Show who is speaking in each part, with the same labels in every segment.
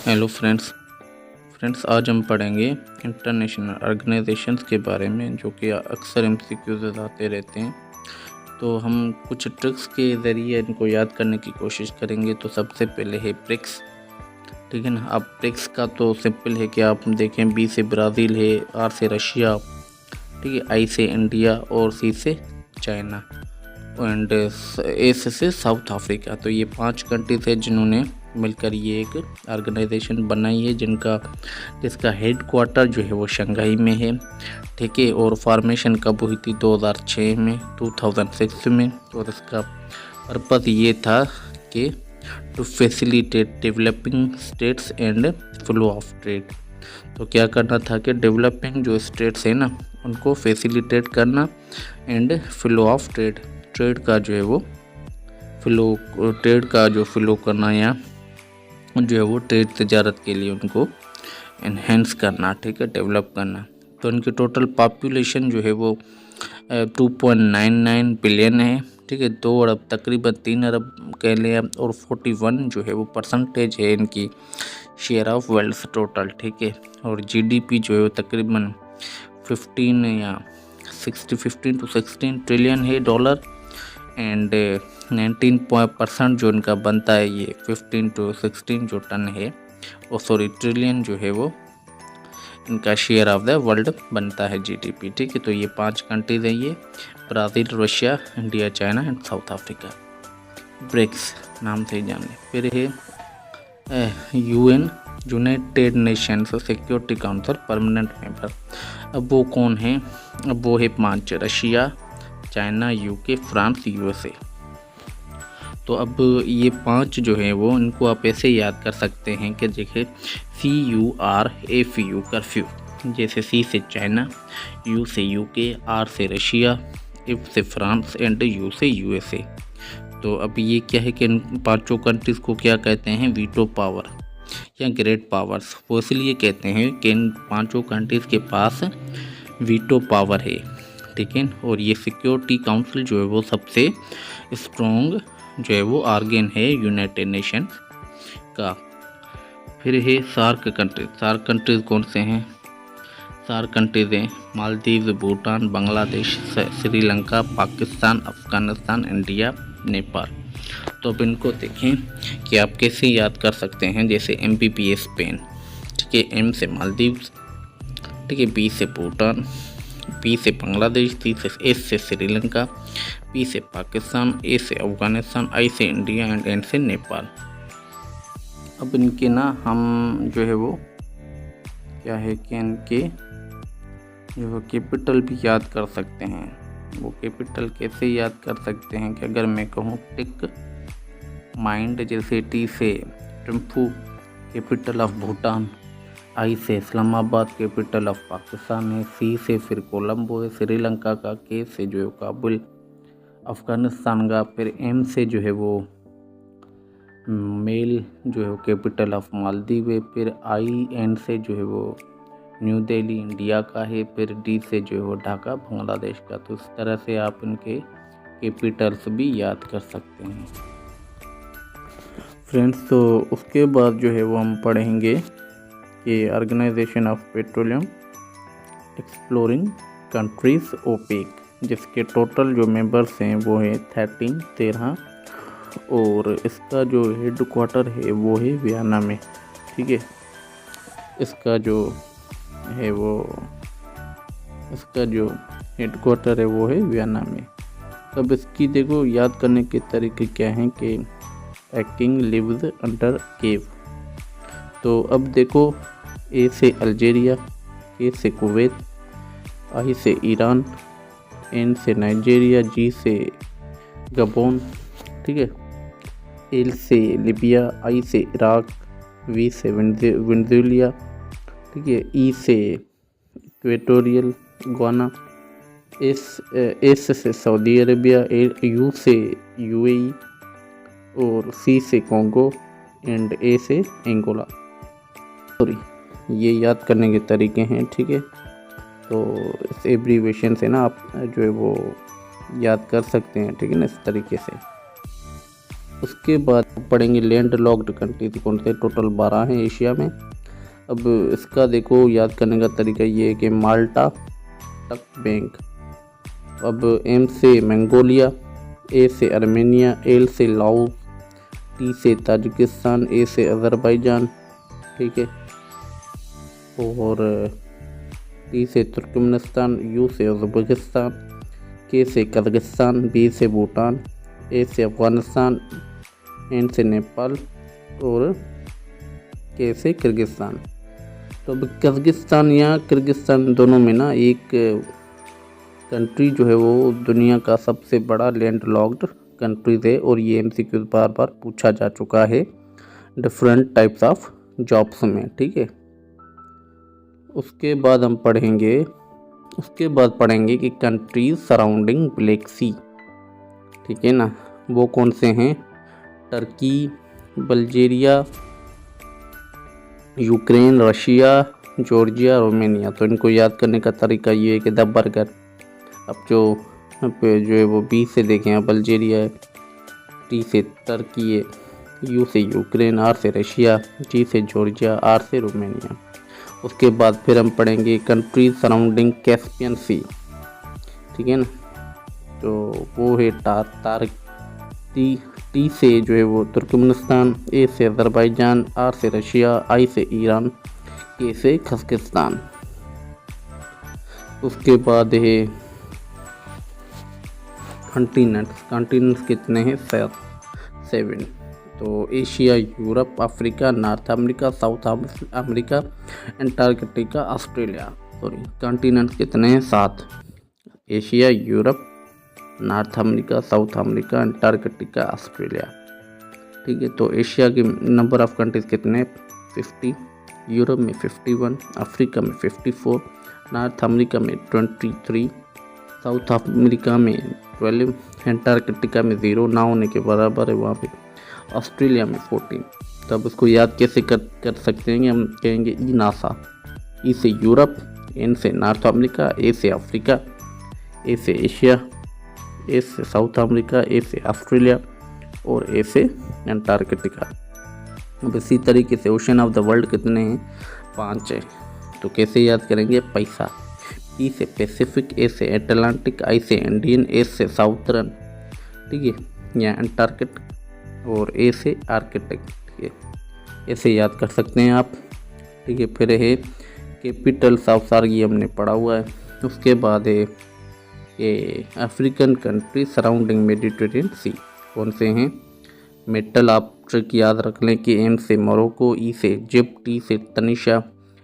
Speaker 1: Hello friends आज हम पढ़ेंगे इंटरनेशनल ऑर्गेनाइजेशंस के बारे में, जो कि अक्सर एमसीक्यूज़ आते रहते हैं। तो हम कुछ ट्रिक्स के ज़रिए इनको याद करने की कोशिश करेंगे। तो सबसे पहले है ब्रिक्स, ठीक है ना। अब ब्रिक्स का तो सिंपल है कि आप देखें, बी से ब्राज़ील है, आर से रशिया, ठीक है, आई से इंडिया और सी से चाइना एंड एस से साउथ अफ्रीका। तो ये 5 कंट्रीज है जिन्होंने मिलकर ये एक ऑर्गेनाइजेशन बनाई है, जिसका हेड क्वार्टर जो है वो शंघाई में है, ठीक है। और फॉर्मेशन कब हुई थी? 2006 में, 2006 में। और इसका पर्पज़ ये था कि to facilitate developing states and flow of trade. तो क्या करना था कि डेवलपिंग जो स्टेट्स है ना, उनको फैसिलिटेट करना एंड फ्लो ऑफ ट्रेड का जो है वो ट्रेड का जो फ्लो करना, या जो है वो ट्रेड तजारत के लिए उनको इन्हेंस करना, ठीक है, डेवलप करना। तो उनकी टोटल पॉपुलेशन जो है वो 2.99 बिलियन है, ठीक है। 2 अरब, तकरीबन 3 अरब कह लें। और 41 जो है वो परसेंटेज है इनकी शेयर ऑफ वेल्थ टोटल, ठीक है। और जीडीपी जो है वो तकरीबन 15 to 16 ट्रिलियन है डॉलर। एंड 19% जो इनका बनता है, ये 15 to 16 जो टन है, ट्रिलियन जो है वो इनका शेयर ऑफ द वर्ल्ड बनता है जीडीपी, ठीक है। तो ये 5 कंट्रीज हैं, ये Brazil, Russia, India, China and South Africa. BRICS नाम से ही जान लें। फिर है UN, United Nations Security Council permanent member. अब वो कौन है? अब वो है 5: Russia, China, UK, France, USA. तो अब ये 5 जो है वो, इनको आप ऐसे याद कर सकते हैं कि देखिए, CURFU, कर्फ्यू। जैसे C से चाइना, U से यूके, R से रशिया, F से फ्रांस एंड U से यूएसए। तो अब ये क्या है कि इन 5 कंट्रीज़ को क्या कहते हैं? वीटो पावर या ग्रेट पावर्स। वो इसलिए कहते हैं कि इन 5 कंट्रीज़ के पास वीटो पावर है, ठीक है। और ये सिक्योरिटी काउंसिल जो है वो सबसे स्ट्रॉन्ग जो है वो ऑर्गेन है यूनाइटेड नेशंस का। फिर है सार्क कंट्रीज। सार्क कंट्रीज कौन से हैं? सार्क कंट्रीज हैं मालदीव, भूटान, बांग्लादेश, श्रीलंका, पाकिस्तान, अफगानिस्तान, इंडिया, नेपाल। तो अब इनको देखें कि आप कैसे याद कर सकते हैं। जैसे MPP स्पेन, ठीक है, M से मालदीव, ठीक है, B से भूटान, P से बांग्लादेश, S से श्रीलंका, P से पाकिस्तान, A से अफगानिस्तान, I से इंडिया एंड N से नेपाल। अब इनके ना हम जो है वो क्या है कि इनके जो है कैपिटल भी याद कर सकते हैं। वो कैपिटल कैसे याद कर सकते हैं कि अगर मैं कहूँ टिक माइंड, जैसे T से Thimphu, capital of Bhutan, I से इस्लामाबाद, कैपिटल ऑफ पाकिस्तान है, C से फिर कोलंबो है श्रीलंका का, K से जो है काबुल अफगानिस्तान का, फिर M से जो है वो मेल जो है कैपिटल ऑफ मालदीव है, फिर IN से जो है वो न्यू दिल्ली इंडिया का है, फिर D से जो है वो ढाका बांग्लादेश का। तो इस तरह से आप इनके कैपिटल्स भी याद कर सकते हैं फ्रेंड्स। तो उसके बाद जो है वो हम पढ़ेंगे कि organization of petroleum exploring countries OPEC, जिसके टोटल जो मेंबर्स हैं वो है 13। और इसका जो हेड क्वार्टर है वो है वियना में, ठीक है। इसका जो हेड क्वार्टर है वो है वियना में। अब इसकी देखो याद करने के तरीके क्या हैं कि ए किंग लिव्स अंडर केव। तो अब देखो, A से अल्जीरिया, K से कुवैत, I से ईरान, N से नाइजीरिया, G से गबोन, ठीक है, L से लीबिया, I से इराक, V से वेनेजुएला, ठीक है, E से इक्वेटोरियल गाना, S से सऊदी अरेबिया, U से UAE और C से कॉन्गो एंड A से एंगोला। ये याद करने के तरीके हैं, ठीक है। तो इस एब्रीवेशन से ना आप जो है वो याद कर सकते हैं, ठीक है ना, इस तरीके से। उसके बाद पढ़ेंगे लैंड लॉक्ड कंट्रीज कौन से, टोटल 12 हैं एशिया में। अब इसका देखो याद करने का तरीका ये है कि माल्टा, टक बैंक। अब एम से मंगोलिया, ए से आर्मेनिया, एल से लाओस, टी से ताजिकिस्तान, ए से अज़रबैजान, ठीक है, और टी से तुर्कमेनिस्तान, यू से उज़्बेकिस्तान, के से कज़ाकिस्तान, बी से भूटान, ए से अफ़गानिस्तान, एन से नेपाल और के से किर्गिस्तान। तो अब कज़ाकिस्तान या किर्गिस्तान दोनों में ना एक कंट्री जो है वो दुनिया का सबसे बड़ा लैंड लॉक्ड कंट्रीज है, और ये एमसीक्यू बार बार पूछा जा चुका है डिफरेंट टाइप्स ऑफ जॉब्स में, ठीक है। उसके बाद पढ़ेंगे कि कंट्रीज सराउंडिंग ब्लैक सी, ठीक है ना, वो कौन से हैं, Turkey, Bulgaria, Ukraine, Russia, Georgia, Romania. तो इनको याद करने का तरीका ये है कि द बर्गर, अब जो है वो बी से देखें बल्गेरिया है, टी से टर्की है, यू से यूक्रेन, आर से रशिया, जी से जॉर्जिया, आर से रोमानिया। उसके बाद फिर हम पढ़ेंगे कंट्रीज सराउंडिंग कैस्पियन सी, ठीक है ना, तो वो है टी से जो है वो तुर्कमेनिस्तान, ए से अज़रबैजान, आर से रशिया, आई से ईरान, के से कज़ाकिस्तान। उसके बाद है कॉन्टिनेंट्स कितने हैं, 7। तो Asia, Europe, Africa, north America, south America, Antarctica, Australia. Sorry, continents कितने हैं, 7। Asia, Europe, north America, south America, Antarctica, Australia, ठीक है। तो एशिया के नंबर ऑफ कंट्रीज कितने, 50, यूरोप में 51, अफ्रीका में 54, नॉर्थ अमेरिका में 23, साउथ अमेरिका में 12, एंटार्कटिका में 0 ना होने के बराबर है वहाँ पे, ऑस्ट्रेलिया में 14। तब उसको याद कैसे कर सकते हैं, हम कहेंगे ई नासा, ई से यूरोप, एन से नॉर्थ अमेरिका, ए से अफ्रीका, ए से एशिया, ए से साउथ अमेरिका, ए से ऑस्ट्रेलिया और ए से एंटार्कटिका। अब इसी तरीके से ओशन ऑफ द वर्ल्ड कितने हैं, 5 है। तो कैसे याद करेंगे, पैसा, पी से पैसिफिक, ए से अटलांटिक, आई से इंडियन, एस से साउथर्न, ठीक है, या एंटार्कटिक, और ए से आर्कटिक, ठीक है, ऐसे याद कर सकते हैं आप, ठीक है। फिर है कैपिटल्स ऑफ सारी हमने पढ़ा हुआ है। उसके बाद है ये अफ्रीकन कंट्री सराउंडिंग मेडिटेरेनियन सी, कौन से हैं, मेटल आप ट्रिक याद रख लें कि एम से मोरक्को, ई से इजिप्ट, टी से तनीशा,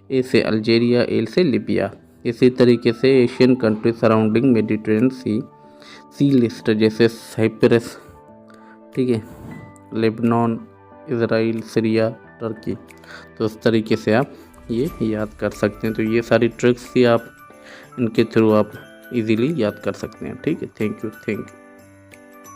Speaker 1: ए से अल्जीरिया, एल से लीबिया। इसी तरीके से एशियन कंट्री सराउंडिंग मेडिटेरेनियन सी लिस्ट जैसे साइप्रस, ठीक है, लेबनान, इज़राइल, सीरिया, टर्की। तो इस तरीके से आप ये याद कर सकते हैं। तो ये सारी ट्रिक्स ही आप इनके थ्रू आप इजीली याद कर सकते हैं, ठीक है। Thank you.